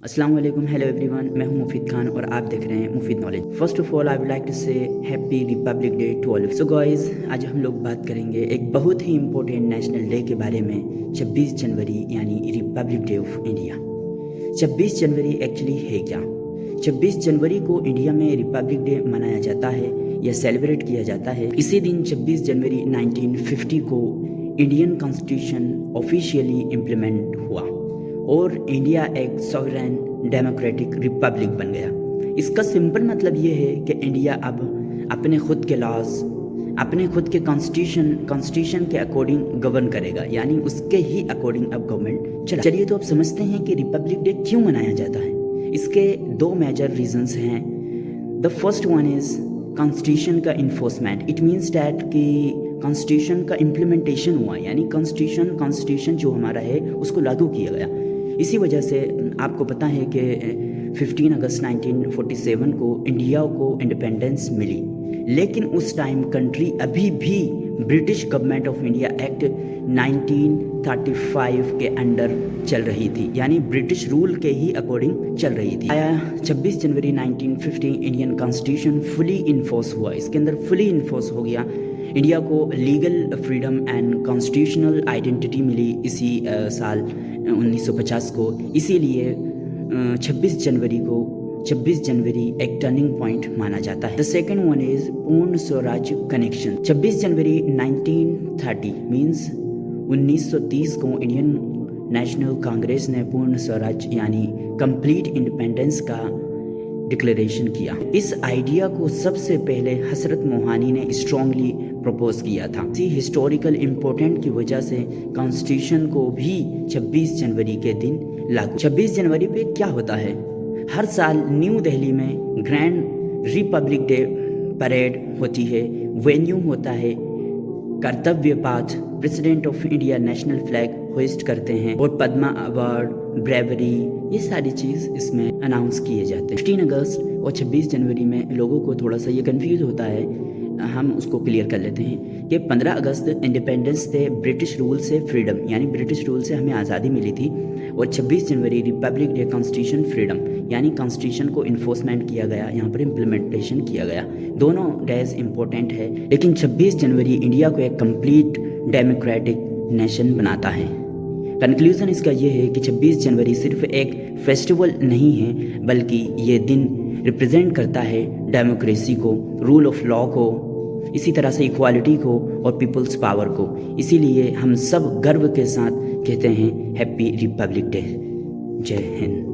अस्सलाम वालेकुम, hello everyone. मैं हूं मुफीद खान और आप देख रहे हैं मुफीद knowledge. First of all I would like to say happy Republic Day to all. So guys, आज हम लोग बात करेंगे एक बहुत ही इम्पोर्टेंट नेशनल डे के बारे में, 26 जनवरी यानी Republic day of India. 26 January actually है क्या? 26 जनवरी को इंडिया में रिपब्लिक डे मनाया जाता है या सेलिब्रेट किया जाता है। इसी दिन 26 जनवरी 1950 को इंडियन कॉन्स्टिट्यूशन ऑफिशियली इम्प्लीमेंट हुआ और इंडिया एक सॉवरेन डेमोक्रेटिक रिपब्लिक बन गया। इसका सिंपल मतलब ये है कि इंडिया अब अपने खुद के लॉज, अपने खुद के कॉन्स्टिट्यूशन के अकॉर्डिंग गवर्न करेगा, यानी उसके ही अकॉर्डिंग अब गवर्नमेंट चला। चलिए तो अब समझते हैं कि रिपब्लिक डे क्यों मनाया जाता है। इसके दो मेजर रीजंस हैं। The first one is constitution का इन्फोर्समेंट। इट मीन्स डैट कि कॉन्स्टिट्यूशन का इम्प्लीमेंटेशन हुआ, यानी कॉन्स्टिट्यूशन जो हमारा है उसको लागू किया गया। इसी वजह से आपको पता है कि 15 अगस्त 1947 को इंडिया को इंडिपेंडेंस मिली, लेकिन उस टाइम कंट्री अभी भी British government of India act 1935 के अंडर चल रही थी, यानी ब्रिटिश रूल के ही अकॉर्डिंग चल रही थी। 26 जनवरी 1950 इंडियन कॉन्स्टिट्यूशन फुली इन्फोर्स हुआ। इसके अंदर फुली इन्फोर्स हो गया। इंडिया को legal freedom and constitutional identity मिली इसी साल 1950 को। इसीलिए 26 जनवरी एक टर्निंग पॉइंट माना जाता है। द सेकेंड वन इज पूर्ण स्वराज कनेक्शन। 26 जनवरी 1930 मीन्स 1930 को इंडियन नेशनल कांग्रेस ने पूर्ण स्वराज यानी कंप्लीट इंडिपेंडेंस का डिक्लेरेशन किया। इस आइडिया को सबसे पहले हसरत मोहानी ने स्ट्रांगली प्रपोज किया था। इसी हिस्टोरिकल इम्पोर्टेंट की वजह से कॉन्स्टिट्यूशन को भी 26 जनवरी के दिन लागू। 26 जनवरी पे क्या होता है? हर साल न्यू दिल्ली में ग्रैंड रिपब्लिक डे परेड होती है। वेन्यू होता है कर्तव्य path. President of India national flag hoist करते हैं और पद्मा अवार्ड, ब्रेवरी, ये सारी चीज़ इसमें अनाउंस किए जाते हैं। 15 अगस्त और 26 जनवरी में लोगों को थोड़ा सा ये कंफ्यूज होता है, हम उसको क्लियर कर लेते हैं कि 15 अगस्त इंडिपेंडेंस डे, ब्रिटिश रूल से फ्रीडम, यानी ब्रिटिश रूल से हमें आज़ादी मिली थी, और 26 जनवरी रिपब्लिक डे कॉन्स्टिट्यूशन फ्रीडम, यानी कॉन्स्टिट्यूशन को इन्फोर्समेंट किया गया, यहाँ पर इम्प्लीमेंटेशन किया गया। दोनों डेज इंपॉर्टेंट है, लेकिन 26 जनवरी इंडिया को एक कंप्लीट डेमोक्रेटिक नेशन बनाता है। कंक्लूजन इसका ये है कि 26 जनवरी सिर्फ एक फेस्टिवल नहीं है, बल्कि ये दिन रिप्रेजेंट करता है डेमोक्रेसी को, रूल ऑफ लॉ को, इसी तरह से इक्वालिटी को और पीपल्स पावर को। इसीलिए हम सब गर्व के साथ कहते हैं हैप्पी रिपब्लिक डे। जय हिंद।